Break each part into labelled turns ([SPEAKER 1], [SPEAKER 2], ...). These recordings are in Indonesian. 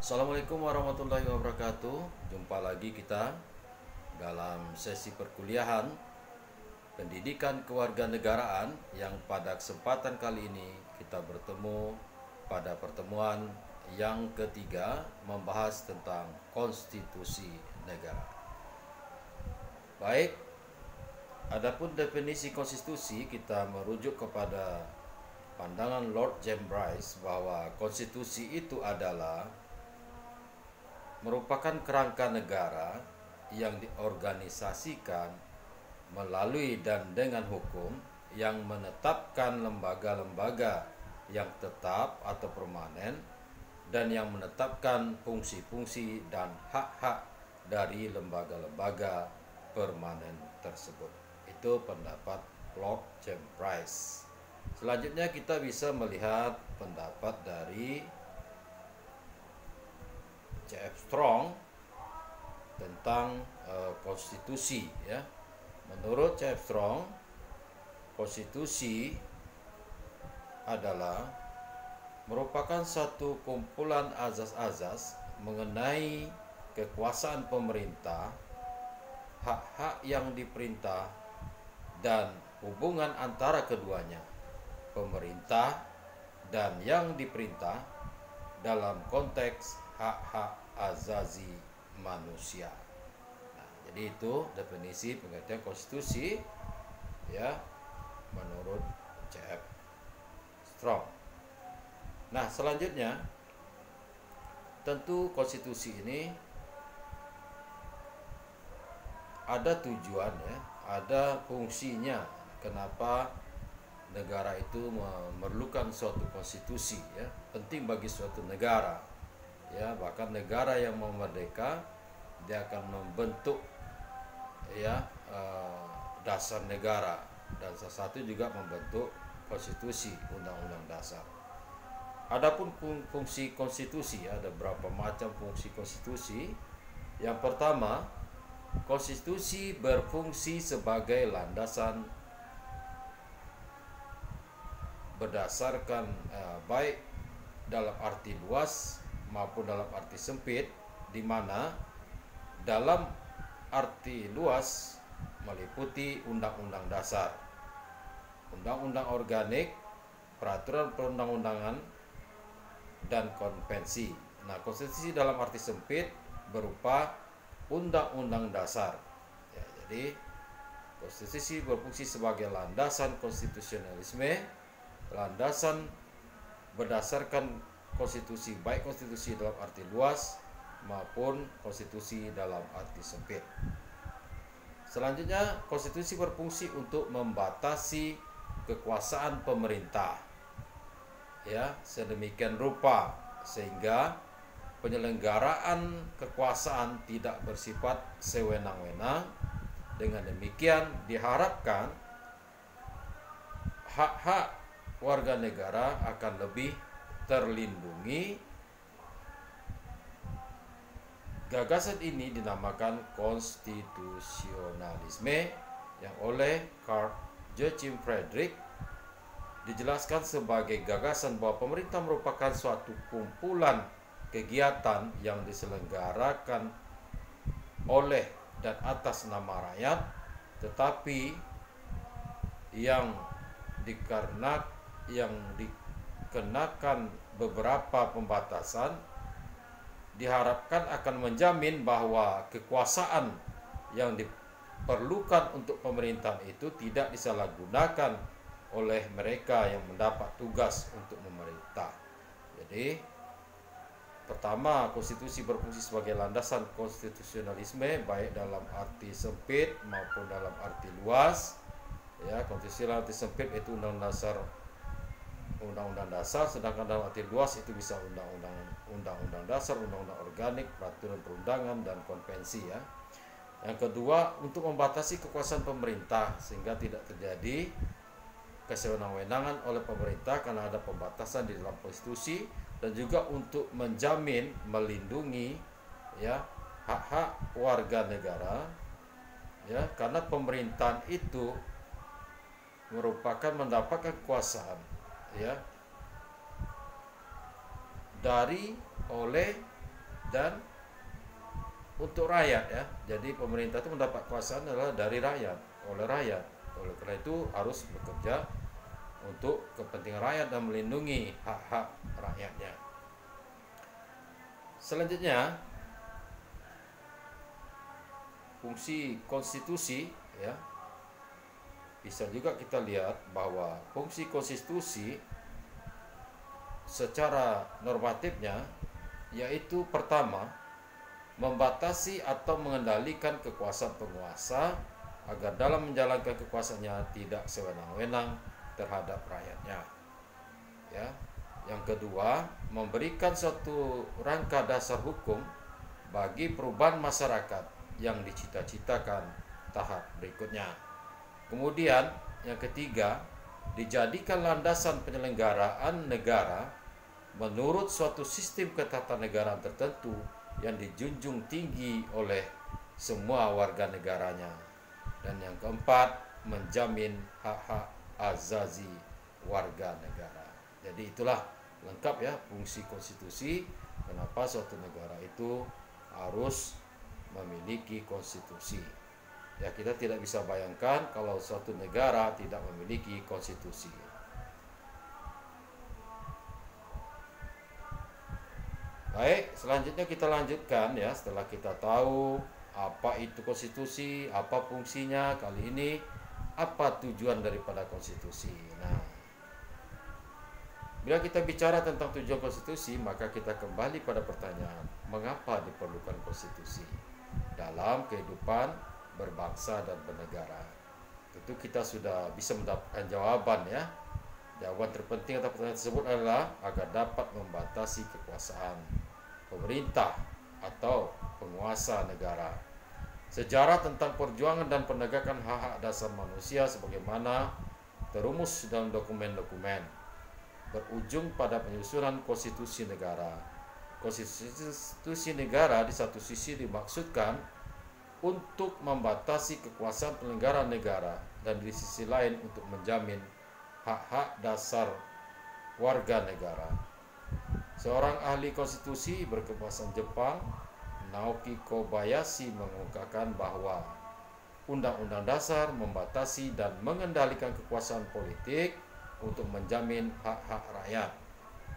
[SPEAKER 1] Assalamualaikum warahmatullahi wabarakatuh. Jumpa lagi kita dalam sesi perkuliahan pendidikan kewarganegaraan yang pada kesempatan kali ini kita bertemu pada pertemuan yang ketiga membahas tentang konstitusi negara. Baik, adapun definisi konstitusi kita merujuk kepada pandangan Lord James Bryce bahwa konstitusi itu adalah merupakan kerangka negara yang diorganisasikan melalui dan dengan hukum yang menetapkan lembaga-lembaga yang tetap atau permanen dan yang menetapkan fungsi-fungsi dan hak-hak dari lembaga-lembaga permanen tersebut. Itu pendapat Lord James Bryce. Selanjutnya kita bisa melihat pendapat dari C.F. Strong tentang konstitusi ya. Menurut C.F. Strong, konstitusi adalah merupakan satu kumpulan azas-azas mengenai kekuasaan pemerintah, hak-hak yang diperintah, dan hubungan antara keduanya, pemerintah dan yang diperintah dalam konteks hak-hak azazi manusia. Nah, jadi itu definisi pengertian konstitusi ya menurut C.F. Strong. Nah, selanjutnya tentu konstitusi ini ada tujuan ya, ada fungsinya. Kenapa negara itu memerlukan suatu konstitusi ya, penting bagi suatu negara. Ya, bahkan negara yang mau merdeka dia akan membentuk ya dasar negara, dan salah satu juga membentuk konstitusi, undang-undang dasar. Adapun fungsi konstitusi, ada berapa macam fungsi konstitusi. Yang pertama, konstitusi berfungsi sebagai landasan berdasarkan baik dalam arti luas maupun dalam arti sempit, di mana dalam arti luas meliputi undang-undang dasar, undang-undang organik, peraturan perundang-undangan, dan konvensi. Nah, konstitusi dalam arti sempit berupa undang-undang dasar. Ya, jadi konstitusi berfungsi sebagai landasan konstitusionalisme, landasan berdasarkan konstitusi, baik konstitusi dalam arti luas maupun konstitusi dalam arti sempit. Selanjutnya, konstitusi berfungsi untuk membatasi kekuasaan pemerintah ya, sedemikian rupa sehingga penyelenggaraan kekuasaan tidak bersifat sewenang-wenang. Dengan demikian diharapkan hak-hak warga negara akan lebih terlindungi. Gagasan ini dinamakan konstitusionalisme yang oleh Karl Joachim Friedrich dijelaskan sebagai gagasan bahwa pemerintah merupakan suatu kumpulan kegiatan yang diselenggarakan oleh dan atas nama rakyat, tetapi yang dikenakan beberapa pembatasan, diharapkan akan menjamin bahwa kekuasaan yang diperlukan untuk pemerintahan itu tidak disalahgunakan oleh mereka yang mendapat tugas untuk memerintah. Jadi, pertama, konstitusi berfungsi sebagai landasan konstitusionalisme baik dalam arti sempit maupun dalam arti luas. Ya, konstitusi dalam arti sempit itu undang-undang dasar, sedangkan dalam arti luas itu bisa undang-undang dasar, undang-undang organik, peraturan perundangan, dan konvensi ya. Yang kedua, untuk membatasi kekuasaan pemerintah sehingga tidak terjadi kesewenang-wenangan oleh pemerintah karena ada pembatasan di dalam konstitusi, dan juga untuk menjamin, melindungi ya hak-hak warga negara ya, karena pemerintahan itu merupakan mendapatkan kekuasaan ya oleh dan untuk rakyat ya. Jadi pemerintah itu mendapat kekuasaan adalah dari rakyat, oleh rakyat. Oleh karena itu harus bekerja untuk kepentingan rakyat dan melindungi hak-hak rakyatnya. Selanjutnya, fungsi konstitusi ya. Bisa juga kita lihat bahwa fungsi konstitusi secara normatifnya yaitu pertama, membatasi atau mengendalikan kekuasaan penguasa agar dalam menjalankan kekuasaannya tidak sewenang-wenang terhadap rakyatnya. Ya. Yang kedua, memberikan suatu rangka dasar hukum bagi perubahan masyarakat yang dicita-citakan tahap berikutnya. Kemudian, yang ketiga, dijadikan landasan penyelenggaraan negara menurut suatu sistem ketatanegaraan tertentu yang dijunjung tinggi oleh semua warga negaranya. Dan yang keempat, menjamin hak-hak azazi warga negara. Jadi itulah lengkap ya fungsi konstitusi, kenapa suatu negara itu harus memiliki konstitusi. Ya, kita tidak bisa bayangkan kalau suatu negara tidak memiliki konstitusi. Baik, selanjutnya kita lanjutkan ya. Setelah kita tahu apa itu konstitusi, apa fungsinya, kali ini apa tujuan daripada konstitusi. Nah, bila kita bicara tentang tujuan konstitusi, maka kita kembali pada pertanyaan, mengapa diperlukan konstitusi dalam kehidupan berbangsa dan bernegara? Tentu kita sudah bisa mendapatkan jawaban ya. Jawaban terpenting atas pertanyaan tersebut adalah agar dapat membatasi kekuasaan pemerintah atau penguasa negara. Sejarah tentang perjuangan dan penegakan hak-hak dasar manusia sebagaimana terumus dalam dokumen-dokumen berujung pada penyusunan konstitusi negara. Konstitusi negara di satu sisi dimaksudkan untuk membatasi kekuasaan penyelenggara negara dan di sisi lain untuk menjamin hak-hak dasar warga negara. Seorang ahli konstitusi berkebangsaan Jepang, Naoki Kobayashi, mengungkapkan bahwa Undang-Undang Dasar membatasi dan mengendalikan kekuasaan politik untuk menjamin hak-hak rakyat.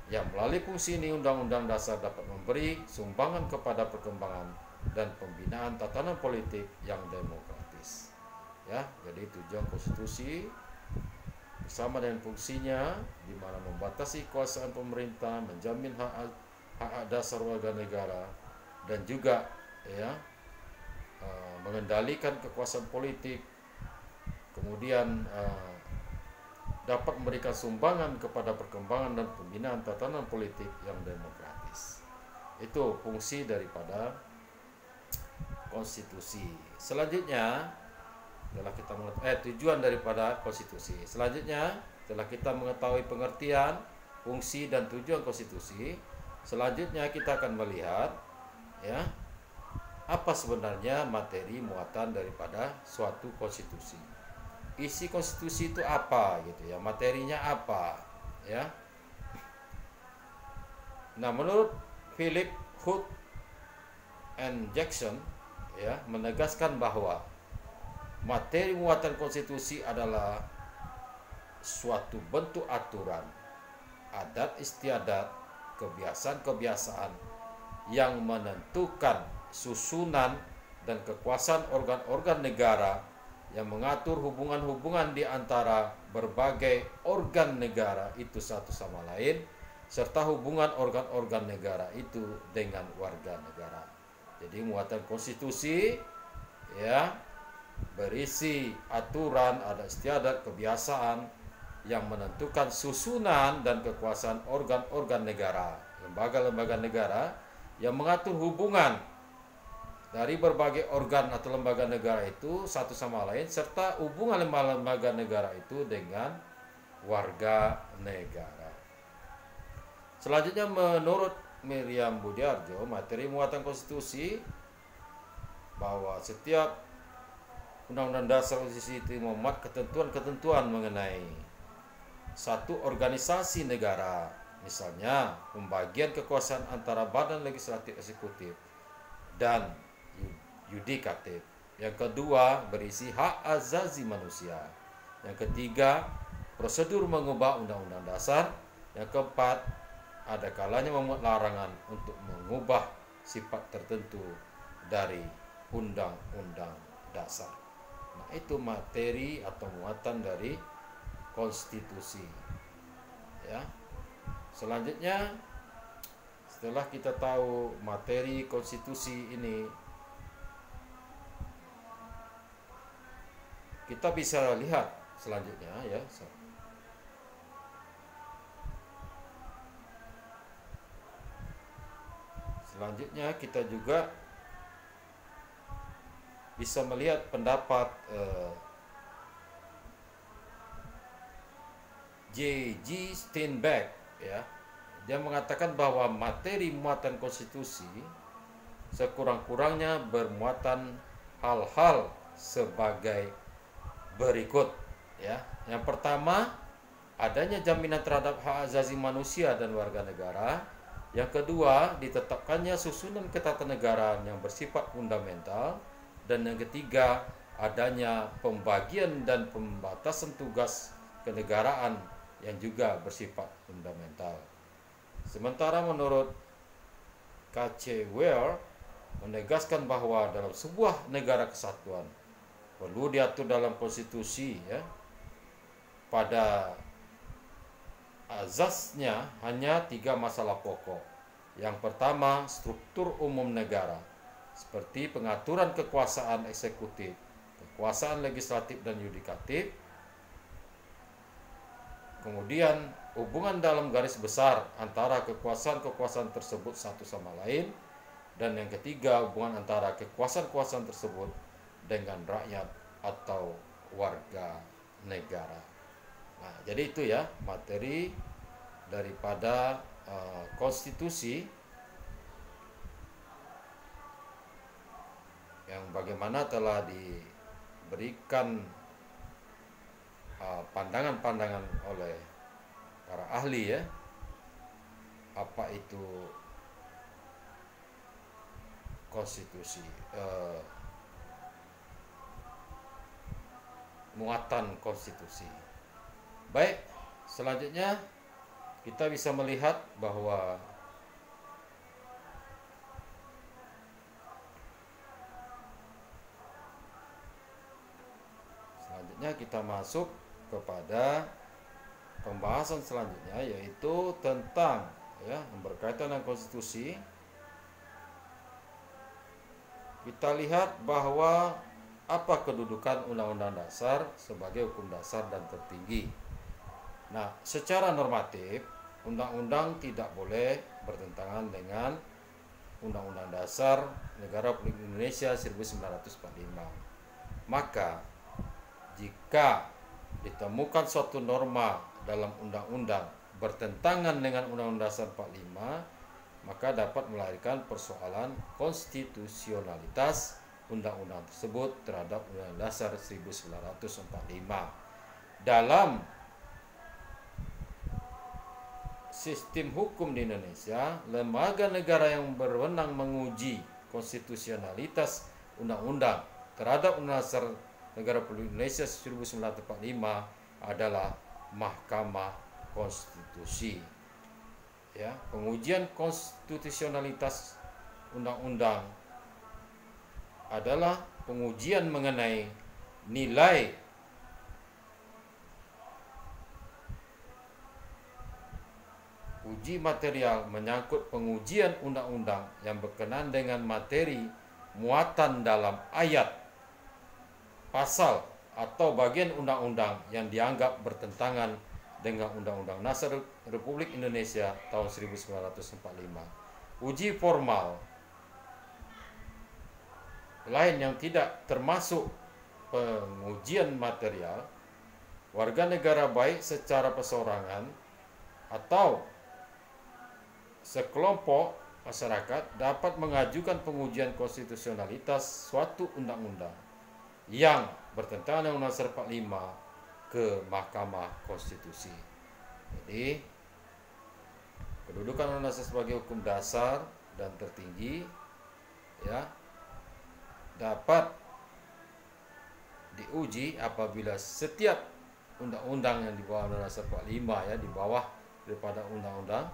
[SPEAKER 1] Yang melalui fungsi ini Undang-Undang Dasar dapat memberi sumbangan kepada perkembangan dan pembinaan tatanan politik yang demokratis. Ya, jadi tujuan konstitusi bersama dengan fungsinya di mana membatasi kekuasaan pemerintah, menjamin hak dasar warga negara, dan juga ya mengendalikan kekuasaan politik, kemudian dapat memberikan sumbangan kepada perkembangan dan pembinaan tatanan politik yang demokratis. Itu fungsi daripada konstitusi. Selanjutnya, setelah kita tujuan daripada konstitusi. Selanjutnya, setelah kita mengetahui pengertian, fungsi dan tujuan konstitusi, selanjutnya kita akan melihat ya apa sebenarnya materi muatan daripada suatu konstitusi. Isi konstitusi itu apa gitu ya, materinya apa ya. Nah, menurut Philip Hood and Jackson ya menegaskan bahwa materi muatan konstitusi adalah suatu bentuk aturan, adat istiadat, kebiasaan-kebiasaan yang menentukan susunan dan kekuasaan organ-organ negara, yang mengatur hubungan-hubungan di antara berbagai organ negara itu satu sama lain, serta hubungan organ-organ negara itu dengan warga negara. Jadi muatan konstitusi ya berisi aturan, adat istiadat, kebiasaan yang menentukan susunan dan kekuasaan organ-organ negara, lembaga-lembaga negara yang mengatur hubungan dari berbagai organ atau lembaga negara itu satu sama lain, serta hubungan lembaga negara itu dengan warga negara. Selanjutnya, menurut Miriam Budiarjo, materi muatan konstitusi bahwa setiap Undang-Undang Dasar konstitusi itu memuat ketentuan-ketentuan mengenai satu organisasi negara Misalnya, pembagian kekuasaan antara badan legislatif, eksekutif, dan yudikatif. Yang kedua, berisi hak asasi manusia. Yang ketiga, prosedur mengubah undang-undang dasar. Yang keempat, ada kalanya memuat larangan untuk mengubah sifat tertentu dari undang-undang dasar. Nah, itu materi atau muatan dari konstitusi. Ya. Selanjutnya, setelah kita tahu materi konstitusi ini, kita bisa lihat selanjutnya ya. Selanjutnya kita juga bisa melihat pendapat J.G. Steinbeck ya. Dia mengatakan bahwa materi muatan konstitusi sekurang-kurangnya bermuatan hal-hal sebagai berikut ya. Yang pertama, adanya jaminan terhadap hak asasi manusia dan warga negara. Yang kedua, ditetapkannya susunan ketatanegaraan yang bersifat fundamental. Dan yang ketiga, adanya pembagian dan pembatasan tugas kenegaraan yang juga bersifat fundamental. Sementara menurut K.C. Weir menegaskan bahwa dalam sebuah negara kesatuan perlu diatur dalam konstitusi ya. Pada azasnya hanya 3 masalah pokok. Yang pertama, struktur umum negara seperti pengaturan kekuasaan eksekutif, kekuasaan legislatif dan yudikatif. Kemudian hubungan dalam garis besar antara kekuasaan-kekuasaan tersebut satu sama lain. Dan yang ketiga, hubungan antara kekuasaan-kekuasaan tersebut dengan rakyat atau warga negara. Nah, jadi itu ya materi daripada konstitusi yang bagaimana telah diberikan pandangan-pandangan oleh para ahli ya. Apa itu konstitusi, muatan konstitusi. Baik, selanjutnya kita bisa melihat bahwa selanjutnya kita masuk kepada pembahasan selanjutnya, yaitu tentang ya yang berkaitan dengan konstitusi. Kita lihat bahwa apa kedudukan Undang-Undang Dasar sebagai hukum dasar dan tertinggi. Nah, secara normatif, undang-undang tidak boleh bertentangan dengan Undang-Undang Dasar Negara Republik Indonesia 1945. Maka, jika ditemukan suatu norma dalam undang-undang bertentangan dengan Undang-Undang Dasar 45, maka dapat melahirkan persoalan konstitusionalitas undang-undang tersebut terhadap Undang-Undang Dasar 1945. Dalam sistem hukum di Indonesia, lembaga negara yang berwenang menguji konstitusionalitas undang-undang terhadap Undang-Undang Dasar Negara Republik Indonesia 1945 adalah Mahkamah Konstitusi. Ya, pengujian konstitusionalitas undang-undang adalah pengujian mengenai nilai uji material menyangkut pengujian undang-undang yang berkenaan dengan materi muatan dalam ayat, pasal atau bagian undang-undang yang dianggap bertentangan dengan Undang-Undang Dasar Republik Indonesia tahun 1945. Uji formal lain yang tidak termasuk pengujian material, warga negara baik secara perseorangan atau sekelompok masyarakat dapat mengajukan pengujian konstitusionalitas suatu undang-undang yang bertentangan dengan Undang-Undang Dasar 45 ke Mahkamah Konstitusi. Jadi Kedudukan Undang-Undang Dasar sebagai hukum dasar dan tertinggi ya dapat diuji apabila setiap undang-undang yang di bawah Undang-Undang Dasar 45 ya, di bawah daripada Undang-Undang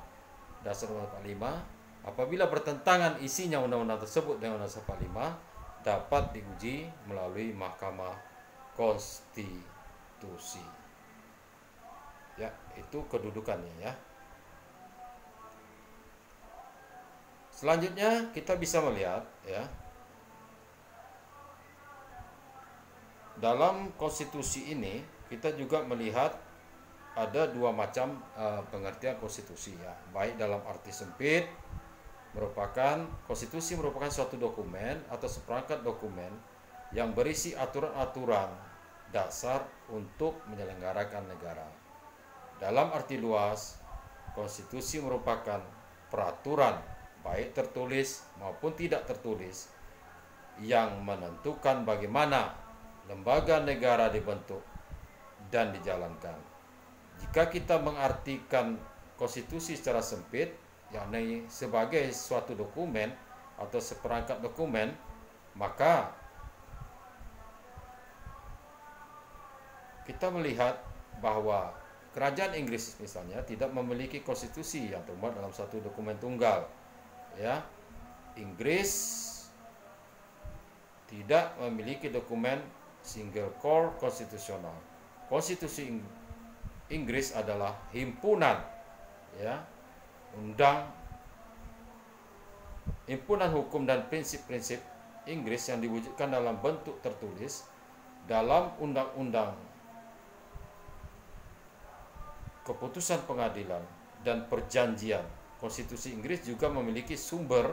[SPEAKER 1] Dasar 45, apabila bertentangan isinya undang-undang tersebut dengan Undang-Undang Dasar 45 dapat diuji melalui Mahkamah Konstitusi. Ya, itu kedudukannya ya. Selanjutnya kita bisa melihat ya, dalam konstitusi ini kita juga melihat ada dua macam pengertian konstitusi ya, baik dalam arti sempit konstitusi merupakan suatu dokumen atau seperangkat dokumen yang berisi aturan-aturan dasar untuk menyelenggarakan negara. Dalam arti luas, konstitusi merupakan peraturan baik tertulis maupun tidak tertulis yang menentukan bagaimana lembaga negara dibentuk dan dijalankan. Jika kita mengartikan konstitusi secara sempit, yakni sebagai suatu dokumen atau seperangkat dokumen, maka kita melihat bahwa kerajaan Inggris misalnya tidak memiliki konstitusi yang termuat dalam satu dokumen tunggal. Ya, Inggris tidak memiliki dokumen single core konstitusional. Konstitusi Inggris adalah himpunan ya, himpunan hukum dan prinsip-prinsip Inggris yang diwujudkan dalam bentuk tertulis dalam undang-undang, keputusan pengadilan dan perjanjian. Konstitusi Inggris juga memiliki sumber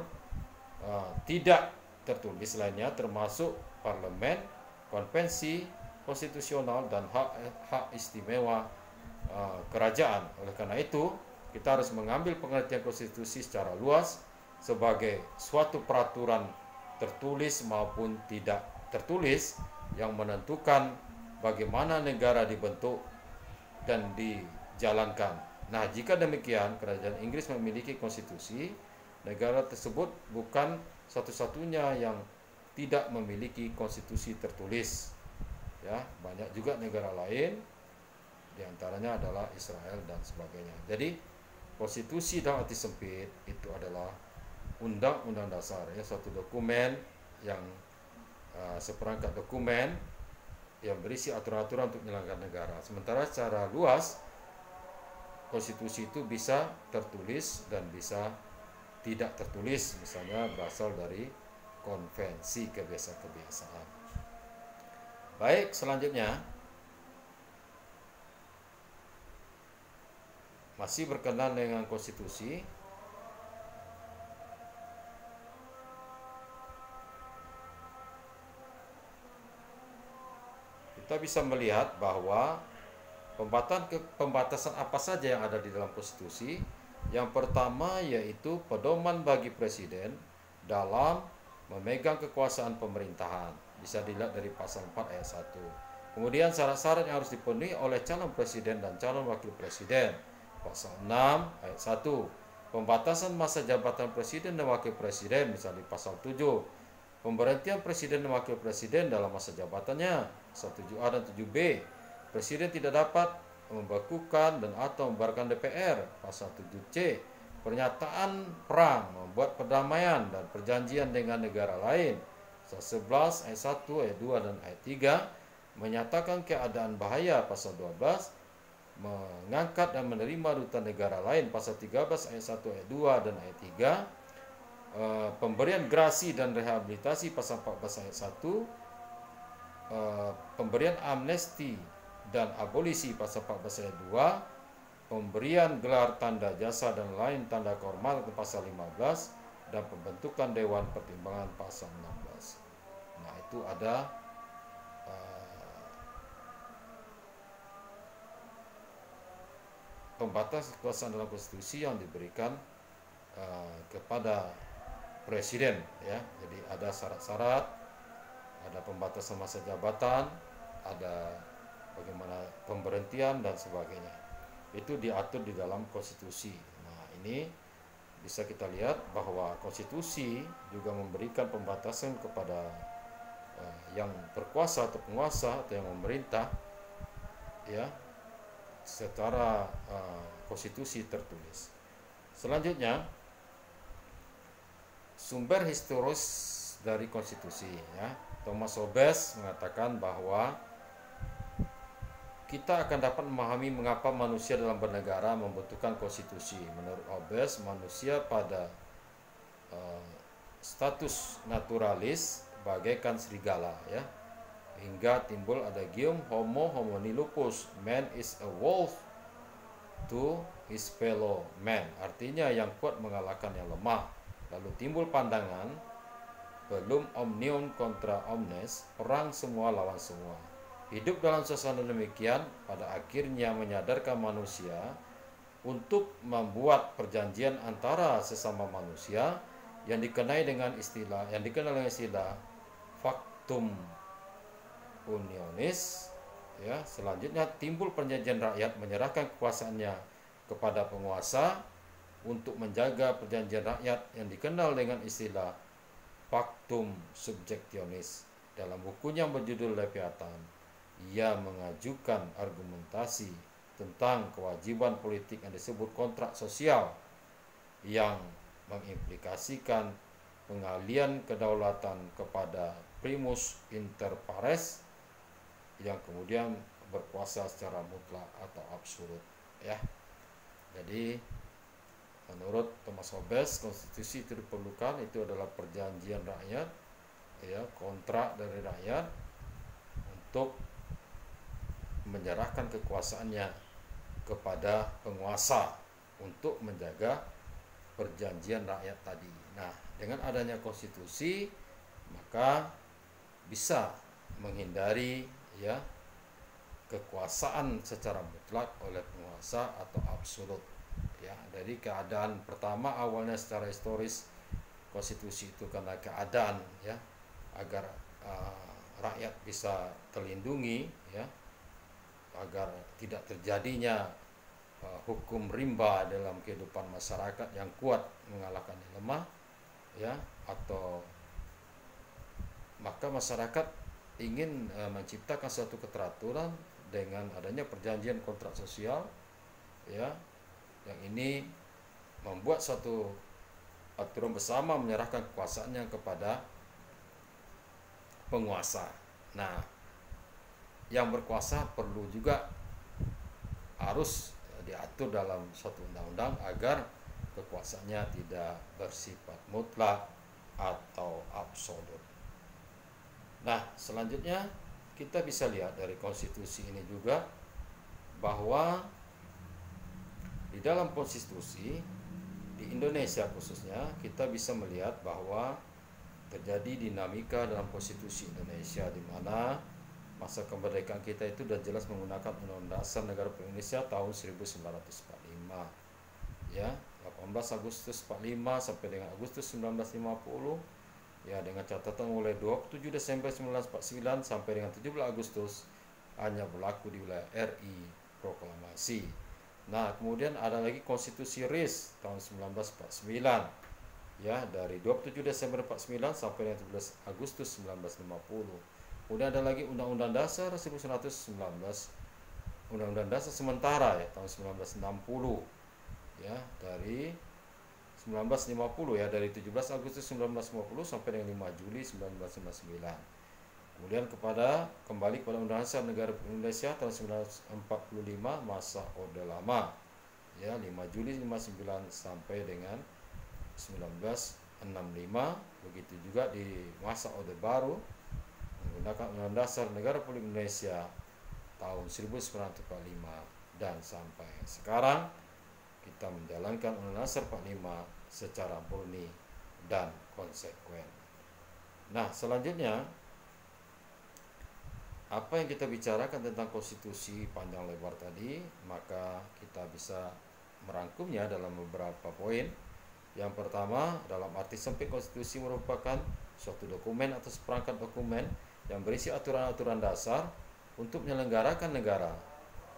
[SPEAKER 1] tidak tertulis lainnya, termasuk parlemen, konvensi konstitusional, dan hak istimewa kerajaan. Oleh karena itu, kita harus mengambil pengertian konstitusi secara luas sebagai suatu peraturan tertulis maupun tidak tertulis yang menentukan bagaimana negara dibentuk dan dijalankan. Nah, jika demikian, kerajaan Inggris memiliki konstitusi, negara tersebut bukan satu-satunya yang tidak memiliki konstitusi tertulis. Ya, banyak juga negara lain, diantaranya adalah Israel dan sebagainya. Jadi, konstitusi dalam arti sempit itu adalah undang-undang dasar, ya, suatu dokumen yang seperangkat dokumen yang berisi aturan-aturan untuk menyelenggarakan negara. Sementara secara luas, konstitusi itu bisa tertulis dan bisa tidak tertulis, misalnya berasal dari konvensi kebiasaan-kebiasaan. Baik, selanjutnya masih berkenaan dengan konstitusi. Kita bisa melihat bahwa pembatasan apa saja yang ada di dalam konstitusi. Yang pertama yaitu pedoman bagi presiden dalam memegang kekuasaan pemerintahan. Bisa dilihat dari pasal 4 ayat 1. Kemudian syarat-syarat yang harus dipenuhi oleh calon presiden dan calon wakil presiden. Pasal 6 ayat 1. Pembatasan masa jabatan presiden dan wakil presiden, misalnya di pasal 7. Pemberhentian presiden dan wakil presiden dalam masa jabatannya, pasal 7A dan 7B. Presiden tidak dapat membekukan dan atau membubarkan DPR, pasal 7C. Pernyataan perang, membuat perdamaian dan perjanjian dengan negara lain, pasal 11 ayat 1, ayat 2 dan ayat 3. Menyatakan keadaan bahaya, pasal 12. Mengangkat dan menerima duta negara lain, pasal 13 ayat 1, ayat 2 dan ayat 3. Pemberian grasi dan rehabilitasi, pasal 14 ayat 1. Pemberian amnesti dan abolisi, pasal 14 ayat 2. Pemberian gelar tanda jasa dan lain tanda kehormatan, pasal 15. Dan pembentukan Dewan Pertimbangan, pasal 16. Nah, itu ada pembatas kekuasaan dalam konstitusi yang diberikan kepada presiden, ya. Jadi ada syarat-syarat, ada pembatasan masa jabatan, ada bagaimana pemberhentian dan sebagainya. Itu diatur di dalam konstitusi. Nah, ini bisa kita lihat bahwa konstitusi juga memberikan pembatasan kepada yang berkuasa atau penguasa atau yang memerintah, ya, secara konstitusi tertulis. Selanjutnya, sumber historis dari konstitusi, ya. Thomas Hobbes mengatakan bahwa kita akan dapat memahami mengapa manusia dalam bernegara membutuhkan konstitusi. Menurut Hobbes, manusia pada status naturalis bagaikan serigala, ya, hingga timbul adagium homo homini lupus, man is a wolf to his fellow man, artinya yang kuat mengalahkan yang lemah. Lalu timbul pandangan belum omnium contra omnes, perang semua lawan semua. Hidup dalam suasana demikian pada akhirnya menyadarkan manusia untuk membuat perjanjian antara sesama manusia yang dikenal dengan istilah factum unionis, ya. Selanjutnya timbul perjanjian rakyat menyerahkan kekuasaannya kepada penguasa untuk menjaga perjanjian rakyat yang dikenal dengan istilah factum subjectionis. Dalam bukunya yang berjudul Leviathan, ia mengajukan argumentasi tentang kewajiban politik yang disebut kontrak sosial yang mengimplikasikan pengalian kedaulatan kepada primus inter pares yang kemudian berkuasa secara mutlak atau absolut, ya. Jadi menurut Thomas Hobbes, konstitusi itu diperlukan, itu adalah perjanjian rakyat, ya, kontrak dari rakyat untuk menyerahkan kekuasaannya kepada penguasa untuk menjaga perjanjian rakyat tadi. Nah, dengan adanya konstitusi maka bisa menghindari, ya, kekuasaan secara mutlak oleh penguasa atau absolut, ya. Dari keadaan pertama awalnya secara historis konstitusi itu karena keadaan, ya, agar rakyat bisa terlindungi, ya, agar tidak terjadinya hukum rimba dalam kehidupan masyarakat yang kuat mengalahkan yang lemah, ya, atau maka masyarakat ingin menciptakan suatu keteraturan dengan adanya perjanjian kontrak sosial, ya, yang ini membuat suatu aturan bersama menyerahkan kekuasaannya kepada penguasa. Nah, yang berkuasa perlu juga harus diatur dalam suatu undang-undang agar kekuasaannya tidak bersifat mutlak atau absolut. Nah, selanjutnya kita bisa lihat dari konstitusi ini juga bahwa di dalam konstitusi di Indonesia khususnya kita bisa melihat bahwa terjadi dinamika dalam konstitusi Indonesia, di mana masa kemerdekaan kita itu sudah jelas menggunakan Undang-Undang Dasar Negara Republik Indonesia tahun 1945, ya, 18 Agustus 45 sampai dengan Agustus 1950, ya, dengan catatan mulai 27 Desember 1949 sampai dengan 17 Agustus hanya berlaku di wilayah RI proklamasi. Nah, kemudian ada lagi konstitusi RIS tahun 1949, ya, dari 27 Desember 49 sampai dengan 17 Agustus 1950. Kemudian ada lagi Undang-Undang Dasar 1919, Undang-Undang Dasar sementara, ya, tahun 1960, ya, dari 1950, ya, dari 17 Agustus 1950 sampai dengan 5 Juli 1959. Kemudian kembali kepada Undang-Undang Dasar Negara Republik Indonesia tahun 1945 masa Orde Lama, ya, 5 Juli 59 sampai dengan 1965. Begitu juga di masa Orde Baru menggunakan Undang-Undang Dasar Negara Republik Indonesia tahun 1945 dan sampai sekarang kita menjalankan Undang-Undang Dasar 45 secara murni dan konsekuen. Nah, selanjutnya apa yang kita bicarakan tentang konstitusi panjang lebar tadi, maka kita bisa merangkumnya dalam beberapa poin. Yang pertama, dalam arti sempit konstitusi merupakan suatu dokumen atau seperangkat dokumen yang berisi aturan-aturan dasar untuk menyelenggarakan negara.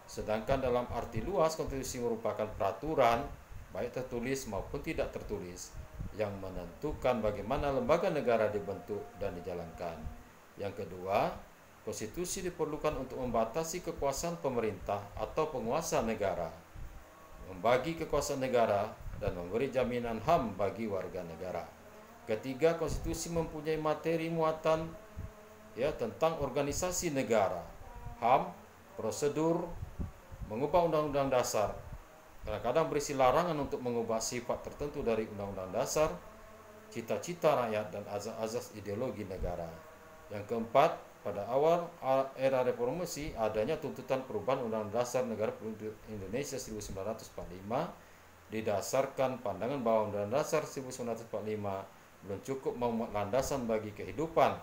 [SPEAKER 1] Sedangkan dalam arti luas konstitusi merupakan peraturan baik tertulis maupun tidak tertulis, yang menentukan bagaimana lembaga negara dibentuk dan dijalankan. Yang kedua, konstitusi diperlukan untuk membatasi kekuasaan pemerintah atau penguasa negara, membagi kekuasaan negara, dan memberi jaminan HAM bagi warga negara. Ketiga, konstitusi mempunyai materi muatan tentang organisasi negara, HAM, prosedur, mengubah undang-undang dasar. Kadang-kadang berisi larangan untuk mengubah sifat tertentu dari undang-undang dasar, cita-cita rakyat, dan azas-azas ideologi negara. Yang keempat, pada awal era reformasi adanya tuntutan perubahan Undang-Undang Dasar Negara Republik Indonesia 1945 didasarkan pandangan bahwa Undang-Undang Dasar 1945 belum cukup memuat landasan bagi kehidupan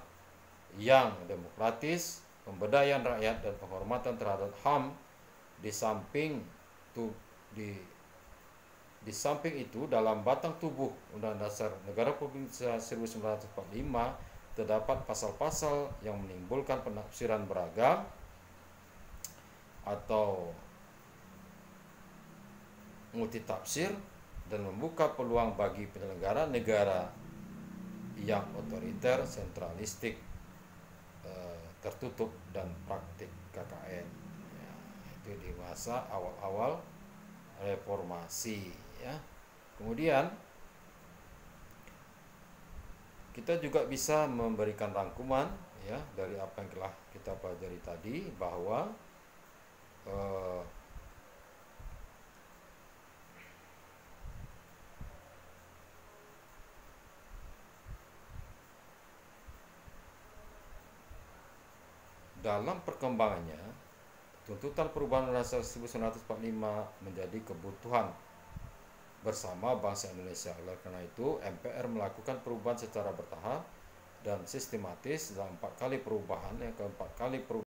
[SPEAKER 1] yang demokratis, pemberdayaan rakyat, dan penghormatan terhadap HAM. Di samping itu, dalam batang tubuh Undang-Undang Dasar Negara Republik Indonesia 1945 terdapat pasal-pasal yang menimbulkan penafsiran beragam atau multitafsir dan membuka peluang bagi penyelenggara negara yang otoriter, sentralistik, tertutup, dan praktik KKN. Itu di masa awal-awal reformasi. Kemudian kita juga bisa memberikan rangkuman dari apa yang telah kita pelajari tadi, bahwa dalam perkembangannya, tuntutan perubahan Undang-Undang 1945 menjadi kebutuhan bersama bangsa Indonesia. Oleh karena itu, MPR melakukan perubahan secara bertahap dan sistematis dalam 4 kali perubahan. Yang keempat kali perubahan